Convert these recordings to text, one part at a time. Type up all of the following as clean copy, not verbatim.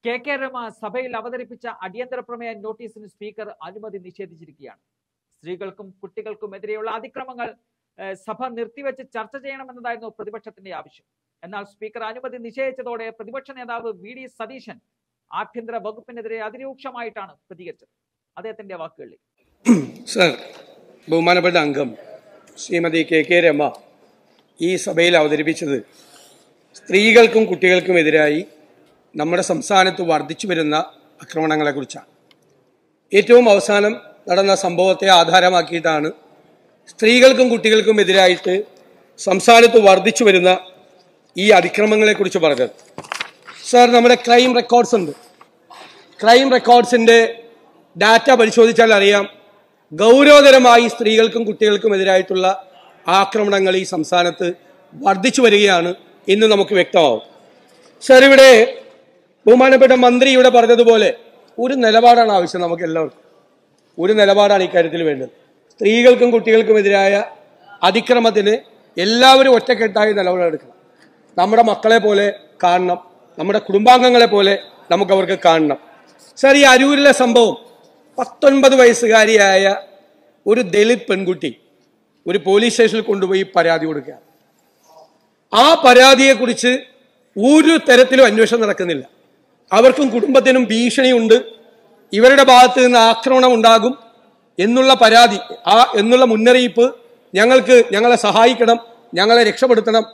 K Rama സഭയിൽ അവതരിപ്പിച്ച അടിയന്തര പ്രമേയ നോട്ടീസിന് സ്പീക്കർ അനുമതി നിഷേധിച്ചിരിക്കുകയാണ്. സ്ത്രീകൾക്കും കുട്ടികൾക്കുമെതിരെയുള്ള അതിക്രമങ്ങൾ സഭ നിർത്തിവെച്ച് ചർച്ച ചെയ്യണമെന്നതായിരുന്നു പ്രതിപക്ഷത്തിന്റെ ആവശ്യം. എന്നാൽ സ്പീക്കർ അനുമതി നിഷേധിച്ചതോടെ പ്രതിപക്ഷ നേതാവ് വി.ഡി. സതീശൻ ആഭ്യന്തര വകുപ്പിനെതിരെ അതിരൂക്ഷമായിട്ടാണ് പ്രതികരിച്ചത്. അദ്ദേഹത്തിന്റെ വാക്കുകളിൽ സർ, ബഹുമാനപ്പെട്ട അംഗം ശ്രീമതി കെ രമ ഈ സഭയിൽ അവതരിപ്പിച്ചത് സ്ത്രീകൾക്കും കുട്ടികൾക്കുമെതിരായി നമ്മുടെ സംസ്ഥാനത്ത് വർദ്ധിച്ചു വരുന്ന ആക്രമണങ്ങളെക്കുറിച്ചാണ്. ഏറ്റവും അവസാനം നടന്ന സംഭവത്തെ ആധാരമാക്കിയിട്ടാണ് സ്ത്രീകൾക്കും കുട്ടികൾക്കും എതിരായിട്ട് സംസ്ഥാനത്ത് വർദ്ധിച്ചു വരുന്ന ഈ അതിക്രമങ്ങളെക്കുറിച്ച് പറഞ്ഞത്. സാർ, നമ്മുടെ ക്രൈം റെക്കോർഡ്സ് ഉണ്ട്. ക്രൈം റെക്കോർഡ്സിന്റെ ഡാറ്റ പരിശോധിച്ചാൽ അറിയാം, ഗൗരവതരമായി സ്ത്രീകൾക്കും കുട്ടികൾക്കും എതിരായിട്ടുള്ള ആക്രമണങ്ങൾ ഈ സംസ്ഥാനത്ത് വർദ്ധിച്ചു വരികയാണ് എന്ന് നമുക്ക് വ്യക്തമാവും. സാർ, ഇവിടെ ബഹുമാനപ്പെട്ട മന്ത്രി ഇവിടെ പറഞ്ഞതുപോലെ ഒരു നിലപാടാണ് ആവശ്യം. നമുക്ക് എല്ലാവർക്കും ഒരു നിലപാടാണ് ഇക്കാര്യത്തിൽ വേണ്ടത്. സ്ത്രീകൾക്കും കുട്ടികൾക്കുമെതിരായ അതിക്രമത്തിന് എല്ലാവരും ഒറ്റക്കെട്ടായി നിലപാടെടുക്കണം. നമ്മുടെ മക്കളെ പോലെ കാണണം, നമ്മുടെ കുടുംബാംഗങ്ങളെ പോലെ നമുക്ക് അവർക്ക് കാണണം. സാർ, ഈ അരൂരിലെ സംഭവം 19 വയസ്സുകാരിയായ ഒരു ദളിത് പെൺകുട്ടി ഒരു പോലീസ് സ്റ്റേഷനിൽ കൊണ്ടുപോയി പരാതി കൊടുക്കുകയാണ്. ആ പരാതിയെക്കുറിച്ച് ഒരു തരത്തിലും അന്വേഷണം നടക്കുന്നില്ല. അവർക്കും കുടുംബത്തിനും ഭീഷണിയുണ്ട്, ഇവരുടെ ഭാഗത്ത് നിന്ന് ആക്രമണം ഉണ്ടാകും എന്നുള്ള പരാതി, എന്നുള്ള മുന്നറിയിപ്പ്, ഞങ്ങളെ സഹായിക്കണം, ഞങ്ങളെ രക്ഷപ്പെടുത്തണം,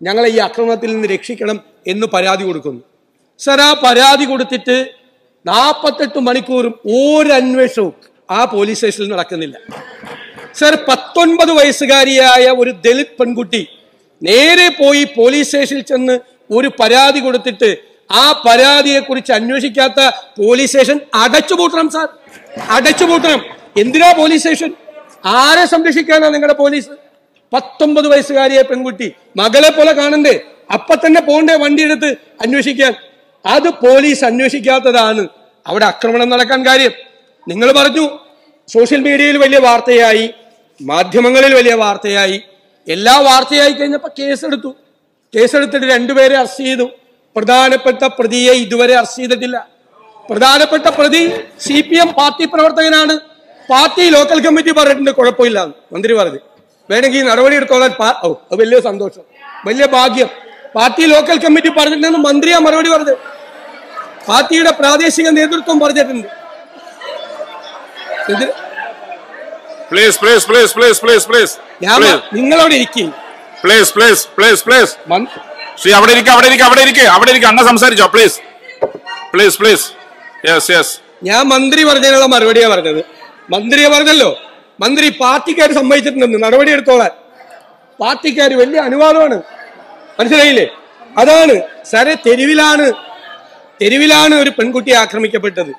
ഞങ്ങളെ ഈ ആക്രമണത്തിൽ നിന്ന് രക്ഷിക്കണം എന്ന് പരാതി കൊടുക്കുന്നു. സർ, ആ പരാതി കൊടുത്തിട്ട് 48 മണിക്കൂറും ഒരു അന്വേഷണവും ആ പോലീസ് സ്റ്റേഷനിൽ നടക്കുന്നില്ല. സർ, 19 വയസ്സുകാരിയായ ഒരു ദളിത് പെൺകുട്ടി നേരെ പോയി പോലീസ് സ്റ്റേഷനിൽ ചെന്ന് ഒരു പരാതി കൊടുത്തിട്ട് ആ പരാതിയെക്കുറിച്ച് അന്വേഷിക്കാത്ത പോലീസ് സ്റ്റേഷൻ അടച്ചുപൂട്ടണം. സാർ, അടച്ചുപൂട്ടണം. എന്തിനാ പോലീസ് സ്റ്റേഷൻ? ആരെ സംരക്ഷിക്കാനാ നിങ്ങളുടെ പോലീസ്? 19 വയസ്സുകാരിയെ പെൺകുട്ടി മകളെ പോലെ കാണണ്ടേ? അപ്പൊ തന്നെ പോണ്ടേ വണ്ടിയെടുത്ത് അന്വേഷിക്കാൻ? അത് പോലീസ് അന്വേഷിക്കാത്തതാണ് അവിടെ ആക്രമണം നടക്കാൻ കാര്യം. നിങ്ങൾ പറഞ്ഞു, സോഷ്യൽ മീഡിയയിൽ വലിയ വാർത്തയായി, മാധ്യമങ്ങളിൽ വലിയ വാർത്തയായി, എല്ലാ വാർത്തയായി കഴിഞ്ഞപ്പോ കേസെടുത്തു. കേസെടുത്തിട്ട് 2 പേരെ അറസ്റ്റ് ചെയ്തു. പ്രധാനപ്പെട്ട പ്രതിയെ ഇതുവരെ അറസ്റ്റ് ചെയ്തിട്ടില്ല. പ്രധാനപ്പെട്ട പ്രതി CPM പാർട്ടി പ്രവർത്തകനാണ്. പാർട്ടി ലോക്കൽ കമ്മിറ്റി പറഞ്ഞിട്ടുണ്ട് കുഴപ്പമില്ല, മന്ത്രി പറഞ്ഞു. വേണമെങ്കിൽ നടപടി എടുത്തോളാൻ. വലിയ സന്തോഷം, വലിയ ഭാഗ്യം. പാർട്ടി ലോക്കൽ കമ്മിറ്റി പറഞ്ഞിട്ടുണ്ടെന്ന് മന്ത്രിയാ മറുപടി പറഞ്ഞത്. പാർട്ടിയുടെ പ്രാദേശിക നേതൃത്വം പറഞ്ഞിട്ടുണ്ട്. നിങ്ങളവിടെ ഇരിക്കും. ഞാൻ മന്ത്രി പറഞ്ഞതിനുള്ള മറുപടിയാ പറഞ്ഞത്. മന്ത്രിയെ പറഞ്ഞല്ലോ, മന്ത്രി പാർട്ടിക്കാർ സമ്മതിച്ചിട്ടുണ്ടെന്ന് നടപടി എടുത്തോളാൻ. പാർട്ടിക്കാർ വലിയ അനുവാദമാണ്, മനസ്സിലായില്ലേ? അതാണ് സാറേ, തെരുവിലാണ് ഒരു പെൺകുട്ടി ആക്രമിക്കപ്പെട്ടത്.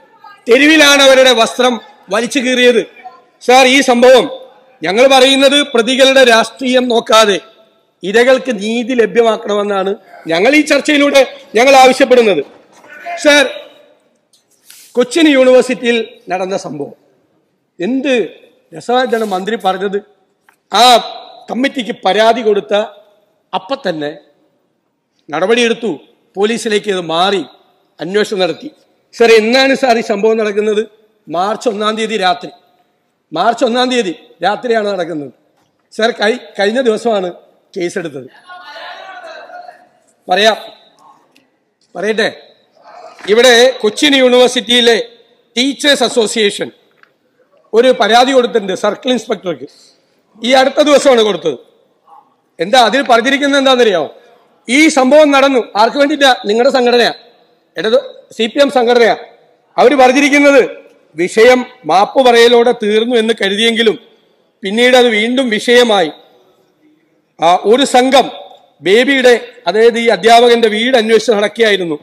തെരുവിലാണ് അവരുടെ വസ്ത്രം വലിച്ചു കീറിയത്. സാർ, ഈ സംഭവം ഞങ്ങൾ പറയുന്നത് പ്രതികളുടെ രാഷ്ട്രീയം നോക്കാതെ ഇരകൾക്ക് നീതി ലഭ്യമാക്കണമെന്നാണ് ഞങ്ങൾ ഈ ചർച്ചയിലൂടെ ഞങ്ങൾ ആവശ്യപ്പെടുന്നത്. സാർ, കൊച്ചിൻ യൂണിവേഴ്സിറ്റിയിൽ നടന്ന സംഭവം എന്ത് രസമായിട്ടാണ് മന്ത്രി പറഞ്ഞത്. ആ കമ്മിറ്റിക്ക് പരാതി കൊടുത്ത അപ്പം തന്നെ നടപടിയെടുത്തു, പോലീസിലേക്ക് അത് മാറി, അന്വേഷണം നടത്തി. സാർ, എന്നാണ് സാർ ഈ സംഭവം നടക്കുന്നത്? മാർച്ച് 1-ാം തീയതി രാത്രി. മാർച്ച് 1-ാം തീയതി രാത്രിയാണ് നടക്കുന്നത്. സാർ, കഴിഞ്ഞ ദിവസമാണ് കേസെടുത്തത്. പറയട്ടെ. ഇവിടെ കൊച്ചിൻ യൂണിവേഴ്സിറ്റിയിലെ ടീച്ചേഴ്സ് അസോസിയേഷൻ ഒരു പരാതി കൊടുത്തിട്ടുണ്ട് സർക്കിൾ ഇൻസ്പെക്ടർക്ക്. ഈ അടുത്ത ദിവസമാണ് കൊടുത്തത്. എന്താ അതിൽ പറഞ്ഞിരിക്കുന്നത്? എന്താണെന്നറിയാമോ? ഈ സംഭവം നടന്നു, ആർക്ക് വേണ്ടിയിട്ടാ? നിങ്ങളുടെ സംഘടനയാ, CPM സംഘടനയാ. അവർ പറഞ്ഞിരിക്കുന്നത് വിഷയം മാപ്പ് പറയലോടെ തീർന്നു എന്ന് കരുതിയെങ്കിലും പിന്നീട് അത് വീണ്ടും വിഷയമായി. ഒരു സംഘം ബേബിയുടെ, അതായത് ഈ അധ്യാപകന്റെ വീട് അന്വേഷിച്ച് നടക്കുകയായിരുന്നു.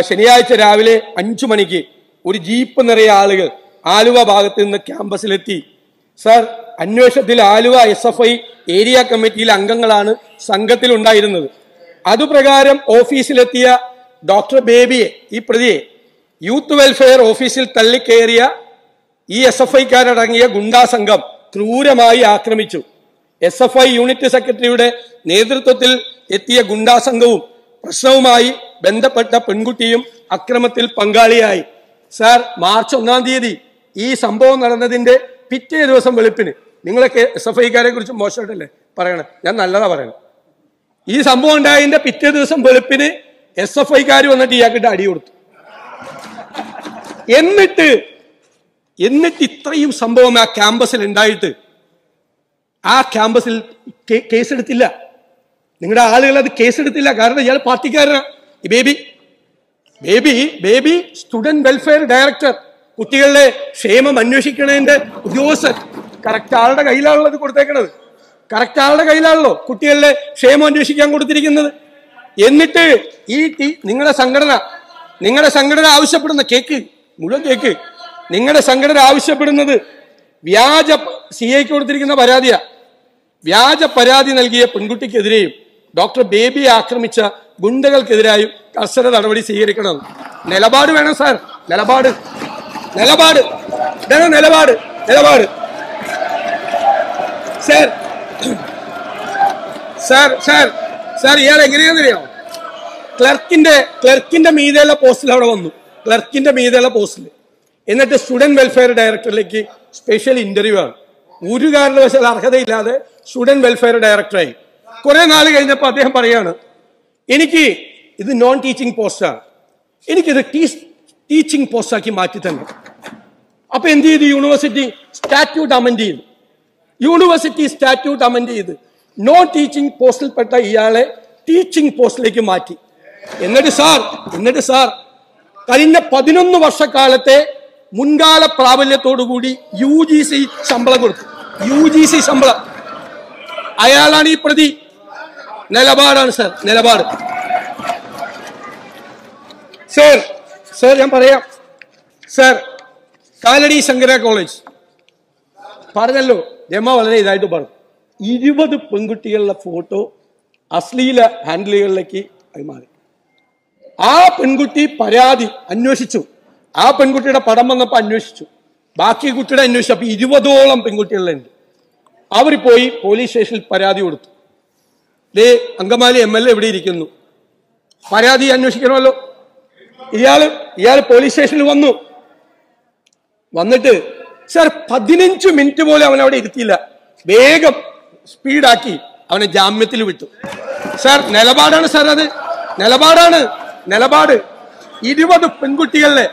ശനിയാഴ്ച രാവിലെ 5 മണിക്ക് ഒരു ജീപ്പ് നിറയെ ആളുകൾ ആലുവ ഭാഗത്ത് നിന്ന് ക്യാമ്പസിലെത്തി. സാർ, അന്വേഷണത്തിൽ ആലുവ SFI ഏരിയ കമ്മിറ്റിയിലെ അംഗങ്ങളാണ് സംഘത്തിൽ ഉണ്ടായിരുന്നത്. അതുപ്രകാരം ഓഫീസിലെത്തിയ ഡോക്ടർ ബേബിയെ, ഈ പ്രതിയെ, യൂത്ത് വെൽഫെയർ ഓഫീസിൽ തള്ളിക്കയറിയ ഈ SFIക്കാരടങ്ങിയ ഗുണ്ടാ സംഘം ക്രൂരമായി ആക്രമിച്ചു. SFI യൂണിറ്റ് സെക്രട്ടറിയുടെ നേതൃത്വത്തിൽ എത്തിയ ഗുണ്ടാ സംഘവും പ്രസവവുമായി ബന്ധപ്പെട്ട പെൺകുട്ടിയും അക്രമത്തിൽ പങ്കാളിയായി. സാർ, മാർച്ച് 1-ാം തീയതി ഈ സംഭവം നടന്നതിന്റെ പിറ്റേ ദിവസം വെളുപ്പിന്, നിങ്ങളൊക്കെ SFIക്കാരെ കുറിച്ച് മോശമായിട്ടല്ലേ പറയണേ, ഞാൻ നല്ലതാ പറയണം. ഈ സംഭവം ഉണ്ടായതിന്റെ പിറ്റേ ദിവസം വെളുപ്പിന് SFIക്കാർ വന്നിട്ട് ഇയാൾക്കിട്ട് അടി കൊടുത്തു. എന്നിട്ട് ഇത്രയും സംഭവം ആ ക്യാമ്പസിൽ ഉണ്ടായിട്ട് ആ ക്യാമ്പസിൽ കേസെടുത്തില്ല. നിങ്ങളുടെ ആളുകൾ അത് കേസെടുത്തില്ല. കാരണം ഇയാൾ പാർട്ടിക്കാരനാ. ഈ ബേബി സ്റ്റുഡന്റ് വെൽഫെയർ ഡയറക്ടർ, കുട്ടികളുടെ ക്ഷേമം അന്വേഷിക്കണതിന്റെ ഉദ്യോഗസ്ഥൻ. കറക്റ്റ് ആളുടെ കയ്യിലാണല്ലോ അത് കൊടുത്തേക്കണത്. കറക്റ്റ് ആളുടെ കയ്യിലാണല്ലോ കുട്ടികളുടെ ക്ഷേമം അന്വേഷിക്കാൻ കൊടുത്തിരിക്കുന്നത്. എന്നിട്ട് നിങ്ങളുടെ സംഘടന ആവശ്യപ്പെടുന്ന മുഴുവൻ കേക്ക്, നിങ്ങളുടെ സംഘടന ആവശ്യപ്പെടുന്നത് വ്യാജ CIക്ക് കൊടുത്തിരിക്കുന്ന പരാതിയാ. വ്യാജ പരാതി നൽകിയ പെൺകുട്ടിക്കെതിരെയും ഡോക്ടർ ബേബിയെ ആക്രമിച്ച ഗുണ്ടകൾക്കെതിരായും കർശന നടപടി സ്വീകരിക്കണം. നിലപാട് വേണം സാർ, നിലപാട്. സാർ ഇയാൾ എങ്ങനെയാണെന്നറിയാമോ? ക്ലർക്കിന്റെ മീതെയുള്ള പോസ്റ്റിൽ അവിടെ വന്നു. ക്ലർക്കിന്റെ മീതെയുള്ള പോസ്റ്റിൽ. എന്നിട്ട് സ്റ്റുഡന്റ് വെൽഫെയർ ഡയറക്ടറിലേക്ക് സ്പെഷ്യൽ ഇന്റർവ്യൂ ആണ്. ഒരു കാരണവശാൽ അർഹതയില്ലാതെ സ്റ്റുഡന്റ് വെൽഫെയർ ഡയറക്ടറായി. കുറെ നാൾ കഴിഞ്ഞപ്പോൾ അദ്ദേഹം പറയാണ്, എനിക്ക് ഇത് നോൺ ടീച്ചിങ് പോസ്റ്റാണ്, എനിക്കിത് ടീച്ചിങ് പോസ്റ്റാക്കി മാറ്റി തന്നെ. അപ്പൊ എന്ത് ചെയ്തു? യൂണിവേഴ്സിറ്റി സ്റ്റാറ്റ്യൂട്ട് അമെൻഡ് ചെയ്ത് നോൺ ടീച്ചിങ് പോസ്റ്റിൽപ്പെട്ട ഇയാളെ ടീച്ചിങ് പോസ്റ്റിലേക്ക് മാറ്റി. എന്നിട്ട് സാർ കഴിഞ്ഞ 11 വർഷക്കാലത്തെ മുൻകാല പ്രാബല്യത്തോടുകൂടി UGC ശമ്പളം കൊടുത്തു. UGC ശമ്പളം. അയാളാണ് ഈ പ്രതി. നിലപാടാണ് സാർ, നിലപാട്. സാർ ഞാൻ പറയാം. സാർ, കാലടി ശങ്കര കോളേജ് പറഞ്ഞല്ലോ, രമ വളരെ ഇതായിട്ട് പറഞ്ഞു. 20 പെൺകുട്ടികളുടെ ഫോട്ടോ അശ്ലീല ഹാൻഡിലുകളിലേക്ക് കൈമാറി. ആ പെൺകുട്ടി പരാതി അന്വേഷിച്ചു. ആ പെൺകുട്ടിയുടെ പടം വന്നപ്പോൾ അന്വേഷിച്ചു. ബാക്കി കുട്ടിയുടെ അന്വേഷിച്ചു. അപ്പൊ 20ഓളം പെൺകുട്ടികളുണ്ട്. അവർ പോയി പോലീസ് സ്റ്റേഷനിൽ പരാതി കൊടുത്തു. അങ്കമാലി MLA എവിടെ ഇരിക്കുന്നു, പരാതി അന്വേഷിക്കണമല്ലോ. ഇയാള് പോലീസ് സ്റ്റേഷനിൽ വന്നിട്ട് സാർ 15 മിനിറ്റ് പോലും അവൻ അവിടെ ഇരുത്തിയില്ല. വേഗം സ്പീഡാക്കി അവനെ ജാമ്യത്തിൽ വിട്ടു. സാർ, നിലപാടാണ് സാർ, അത് നിലപാട്. 20 പെൺകുട്ടികളിലെ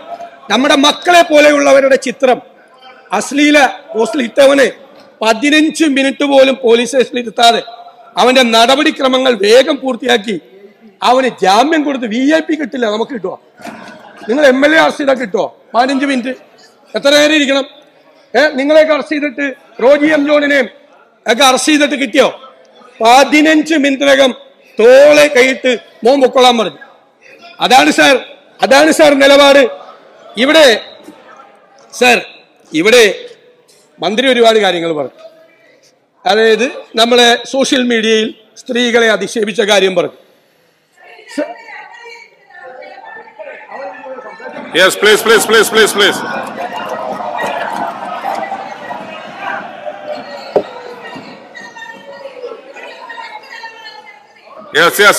നമ്മുടെ മക്കളെ പോലെയുള്ളവരുടെ ചിത്രം അശ്ലീല പോസ്റ്റിൽ ഇട്ടവന് 15 മിനിറ്റ് പോലും പോലീസ് സ്റ്റേഷനിൽ ഇരുത്താതെ അവന്റെ നടപടിക്രമങ്ങൾ വേഗം പൂർത്തിയാക്കി അവന് ജാമ്യം കൊടുത്ത്. VIP കിട്ടില്ല, നമുക്ക് കിട്ടുമോ? നിങ്ങൾ MLA അറസ്റ്റ് ചെയ്താൽ കിട്ടുമോ? 15 മിനിറ്റ് എത്ര നേരം ഇരിക്കണം? നിങ്ങളെയൊക്കെ അറസ്റ്റ് ചെയ്തിട്ട് റോജി M. ജോണിനെയും ഒക്കെ അറസ്റ്റ് ചെയ്തിട്ട് കിട്ടിയോ? 15 മിനിറ്റിനകം തോളെ കൈയിട്ട് മോൻ പൊക്കൊള്ളാൻ പറഞ്ഞു. അതാണ് സാർ നിലപാട്. ഇവിടെ മന്ത്രി ഒരുപാട് കാര്യങ്ങൾ പറഞ്ഞു. അതായത് നമ്മളെ സോഷ്യൽ മീഡിയയിൽ സ്ത്രീകളെ അധിക്ഷേപിച്ച കാര്യം പറഞ്ഞു. Yes, please. Yes.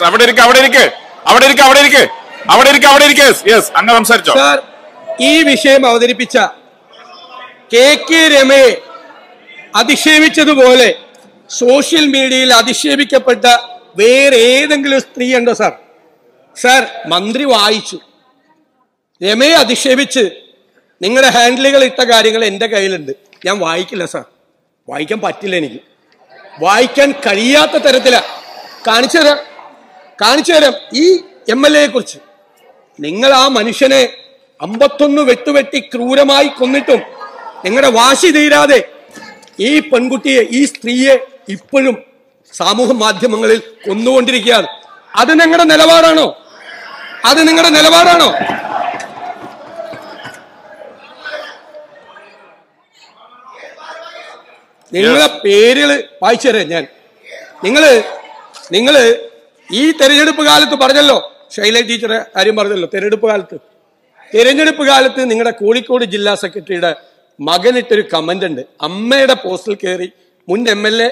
അവിടെ ഇരിക്കെ. Yes, അങ്ങ് സംസാരിച്ചോ. സാർ, ഈ വിഷയം അവതരിപ്പിച്ച KK രമയെ അധിക്ഷേപിച്ചതുപോലെ സോഷ്യൽ മീഡിയയിൽ അധിക്ഷേപിക്കപ്പെട്ട വേറെ ഏതെങ്കിലും സ്ത്രീ ഉണ്ടോ സാർ? സാർ, മന്ത്രി വായിച്ചു. രമയെ അധിക്ഷേപിച്ച് നിങ്ങളുടെ ഹാൻഡിലുകൾ ഇട്ട കാര്യങ്ങൾ എൻ്റെ കയ്യിലുണ്ട്. ഞാൻ വായിക്കില്ല സാർ, വായിക്കാൻ പറ്റില്ല. എനിക്ക് വായിക്കാൻ കഴിയാത്ത തരത്തിലാണ്. കാണിച്ചു തരാം ഈ MLA കുറിച്ച്. നിങ്ങൾ ആ മനുഷ്യനെ 51 വെട്ടുവെട്ടി ക്രൂരമായി കൊന്നിട്ടും നിങ്ങളുടെ വാശി തീരാതെ ഈ പെൺകുട്ടിയെ, ഈ സ്ത്രീയെ ഇപ്പോഴും സമൂഹ മാധ്യമങ്ങളിൽ കൊന്നുകൊണ്ടിരിക്കുകയാണ്. അത് നിങ്ങളുടെ നിലപാടാണോ? നിങ്ങളെ പേരുകൾ വായിച്ചു തരാം ഞാൻ. നിങ്ങള് ഈ തെരഞ്ഞെടുപ്പ് കാലത്ത് പറഞ്ഞല്ലോ, ശൈല ടീച്ചറെ കാര്യം പറഞ്ഞല്ലോ. തെരഞ്ഞെടുപ്പ് കാലത്ത് നിങ്ങളുടെ കോഴിക്കോട് ജില്ലാ സെക്രട്ടറിയുടെ മകനിട്ടൊരു കമന്റ് ഉണ്ട്. അമ്മയുടെ പോസ്റ്റിൽ കയറി, മുൻ MLA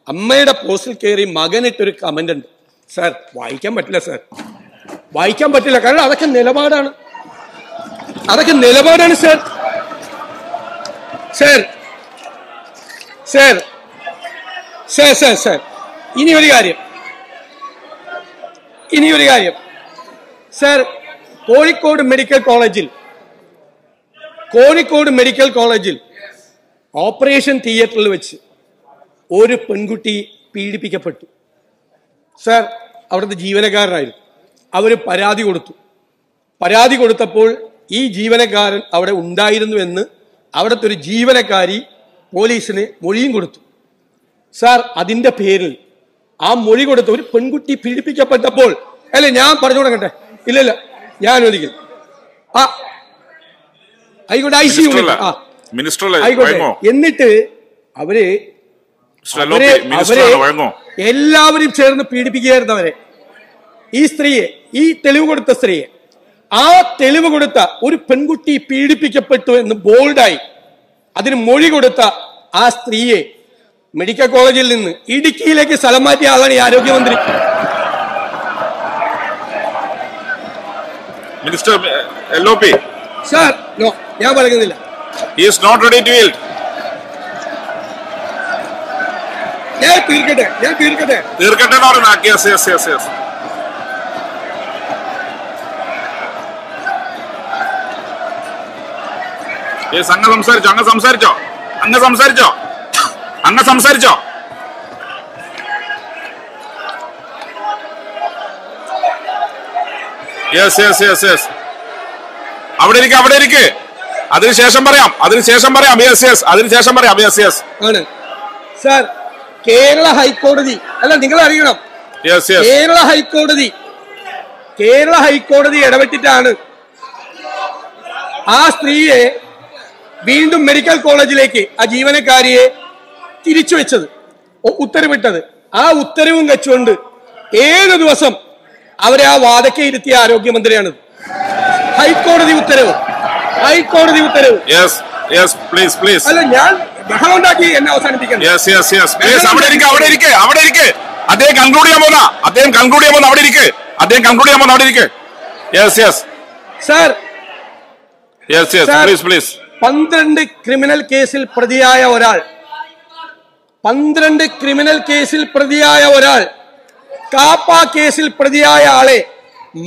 അമ്മയുടെ പോസ്റ്റിൽ കയറി മകനിട്ടൊരു കമന്റ് ഉണ്ട്. സാർ വായിക്കാൻ പറ്റില്ല സാർ, വായിക്കാൻ പറ്റില്ല. കാരണം അതൊക്കെ നിലപാടാണ്, അതൊക്കെ നിലപാടാണ് sir. Sir sir sir sir sir ഇനിയൊരു കാര്യം സാർ, കോഴിക്കോട് മെഡിക്കൽ കോളേജിൽ ഓപ്പറേഷൻ തിയേറ്ററിൽ വെച്ച് ഒരു പെൺകുട്ടി പീഡിപ്പിക്കപ്പെട്ടു സാർ. അവിടുത്തെ ജീവനക്കാരനായിരുന്നു. അവർ പരാതി കൊടുത്തപ്പോൾ ഈ ജീവനക്കാരൻ അവിടെ ഉണ്ടായിരുന്നുവെന്ന് അവിടുത്തെ ഒരു ജീവനക്കാരി പോലീസിന് മൊഴിയും കൊടുത്തു സാർ. അതിന്റെ പേരിൽ ആ മൊഴി കൊടുത്ത ഒരു പെൺകുട്ടി പീഡിപ്പിക്കപ്പെട്ടപ്പോൾ, അല്ലെ ഞാൻ പറഞ്ഞു കൊടുക്കട്ടെ? ഇല്ലല്ല, ഞാൻ അനുവദിക്കും. ആയിക്കോട്ടെ, ICU ആയിക്കോട്ടെ. എന്നിട്ട് അവരെ എല്ലാവരും ചേർന്ന് പീഡിപ്പിക്കുകയായിരുന്നു അവരെ, ഈ സ്ത്രീയെ, ഈ തെളിവ് കൊടുത്ത സ്ത്രീയെ. ആ തെളിവ് കൊടുത്ത ഒരു പെൺകുട്ടി പീഡിപ്പിക്കപ്പെട്ടു എന്ന് ബോൾഡായി അതിന് മൊഴി കൊടുത്ത ആ സ്ത്രീയെ മെഡിക്കൽ കോളേജിൽ നിന്ന് ഇടുക്കിയിലേക്ക് സ്ഥലം മാറ്റിയ ആളാണ് ഈ ആരോഗ്യമന്ത്രി. Minister LOP. സാർ നോ, ഞാൻ പറയുന്നില്ല. He is not ready to yield. ഞാൻ തീർക്കട്ടെ. തീർക്കട്ടെ എന്ന് പറഞ്ഞാൽ yes. അങ്ങ് സംസാരിച്ചോ? യെസ്. അവിടെ ഇരിക്ക്. അതിനുശേഷം പറയാം. യെസ്. ആണ് സാർ. കേരള ഹൈക്കോടതി അല്ല, നിങ്ങൾ അറിയണം, കേരള ഹൈക്കോടതി ഇടപെട്ടിട്ടാണ് ആ സ്ത്രീയെ വീണ്ടും മെഡിക്കൽ കോളേജിലേക്ക്, ആ ജീവനക്കാരിയെ തിരിച്ചു വെച്ചത്, ഉത്തരവിട്ടത്. ആ ഉത്തരവും വെച്ചുകൊണ്ട് 7 ദിവസം അവരെ ആ വാദക്കെ ഇരുത്തിയ ആരോഗ്യമന്ത്രിയാണ്. ഹൈക്കോടതി ഉത്തരവ്. അല്ല, ഞാൻ ബഹളം ഉണ്ടാക്കി എന്നെ അവസാനിപ്പിക്കണം. അവിടെ ഇരിക്ക്. അദ്ദേഹം കൺക്ലൂഡ് ചെയ്യാൻ പോകുന്ന അവിടെ ഇരിക്ക്. സാർ, 12 ക്രിമിനൽ കേസിൽ പ്രതിയായ ഒരാൾ കാപ്പ കേസിൽ പ്രതിയായ ആളെ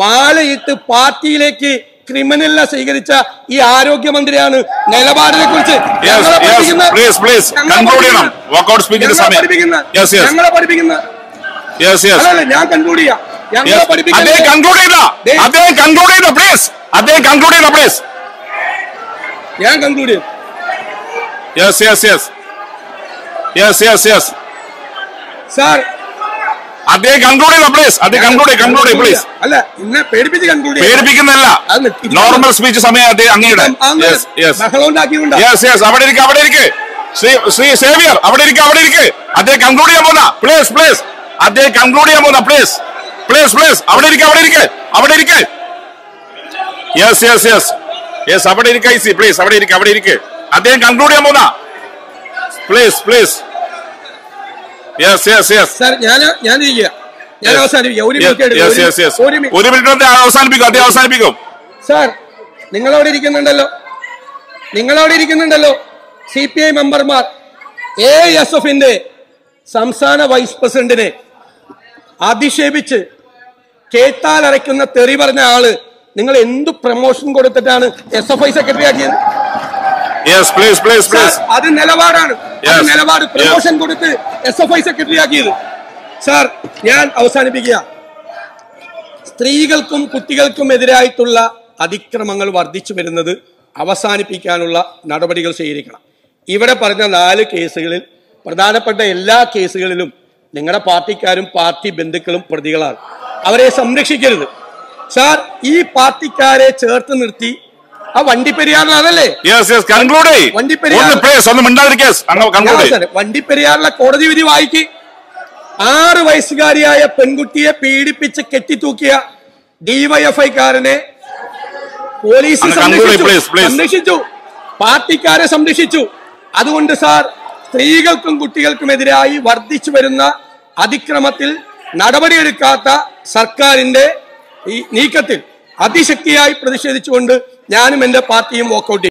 മാലയിട്ട് പാർട്ടിയിലേക്ക് ക്രിമിനലിനെ സ്വീകരിച്ച ഈ ആരോഗ്യമന്ത്രിയാണ് നിലപാടിനെ കുറിച്ച് ഞങ്ങളെ പഠിപ്പിക്കുന്ന ഞാൻ കൺക്ലൂഡ് ചെയ്യാം. ഞങ്ങളെ പഠിപ്പിക്കുന്ന ഞാൻ കൺക്ലൂഡ് ചെയ്യും. സാർ, അദ്ദേഹം കൺക്ലൂഡ് ചെയ്ത പ്ലീസ്. അല്ല, ഇന്നെ പേടിപ്പിക്കുന്നല്ല, നോർമൽ സ്പീച്ച് സമയം അങ്ങയുടെ. അവിടെ ഇരിക്ക് ശ്രീ സേവിയർ, അവിടെ ഇരിക്ക്. അദ്ദേഹം കൺക്ലൂഡ് ചെയ്യാൻ പോകുന്ന പ്ലീസ്. അദ്ദേഹം കൺക്ലൂഡ് ചെയ്യാൻ പോകുന്ന പ്ലീസ്. അവിടെ ഇരിക്ക്. യെസ് അവിടെ ഇരിക്ക ഐസി പ്ലീസ്. അവിടെ ഇരിക്ക്. അദ്ദേഹം കൺക്ലൂഡ് ചെയ്യാൻ പോകുന്ന പ്ലീസ്. സാർ, ഞാൻ അവസാനിപ്പിക്കാം. ഒരു മിനിറ്റ് അവസാനിപ്പിക്കും. സാർ, നിങ്ങളവിടെ ഇരിക്കുന്നുണ്ടല്ലോ CPI മെമ്പർമാർ, ASFന്റെ സംസ്ഥാന വൈസ് പ്രസിഡന്റിനെ അധിക്ഷേപിച്ച് കേട്ടാൽ അരയ്ക്കുന്ന തെറി പറഞ്ഞ ആള് നിങ്ങൾ എന്തു പ്രമോഷൻ കൊടുത്തിട്ടാണ് SFI സെക്രട്ടറി ആക്കിയത്? അത് നിലപാടാണ്. പ്രമോഷൻ കൊടുത്ത് SFI സെക്രട്ടറി ആക്കിയത്. സാർ, ഞാൻ അവസാനിപ്പിക്കുക. സ്ത്രീകൾക്കും കുട്ടികൾക്കും എതിരായിട്ടുള്ള അതിക്രമങ്ങൾ വർദ്ധിച്ചു വരുന്നത് അവസാനിപ്പിക്കാനുള്ള നടപടികൾ സ്വീകരിക്കണം. ഇവിടെ പറഞ്ഞ 4 കേസുകളിൽ പ്രധാനപ്പെട്ട എല്ലാ കേസുകളിലും നിങ്ങളുടെ പാർട്ടിക്കാരും പാർട്ടി ബന്ധുക്കളും പ്രതികളാണ്. അവരെ സംരക്ഷിക്കരുത്. സാർ, ഈ പാർട്ടിക്കാരെ ചേർത്ത് നിർത്തി ആ വണ്ടിപ്പെരിയാറിലാണല്ലേ വണ്ടിപ്പെരിയാറിലെ കോടതി വിധി വായിക്ക്. 6 വയസ്സുകാരിയായ പെൺകുട്ടിയെ പീഡിപ്പിച്ച് കെട്ടിത്തൂക്കിയ DYFIക്കാരനെ പോലീസ് സംരക്ഷിച്ചു, പാർട്ടിക്കാരെ സംരക്ഷിച്ചു. അതുകൊണ്ട് സാർ, സ്ത്രീകൾക്കും കുട്ടികൾക്കുമെതിരായി വർദ്ധിച്ചു വരുന്ന അതിക്രമത്തിൽ നടപടിയെടുക്കാത്ത സർക്കാരിന്റെ ഈ നീക്കത്തിൽ അതിശക്തിയായി പ്രതിഷേധിച്ചുകൊണ്ട് ഞാനും എന്റെ പാർട്ടിയും വാക്കൌട്ട് ചെയ്യും.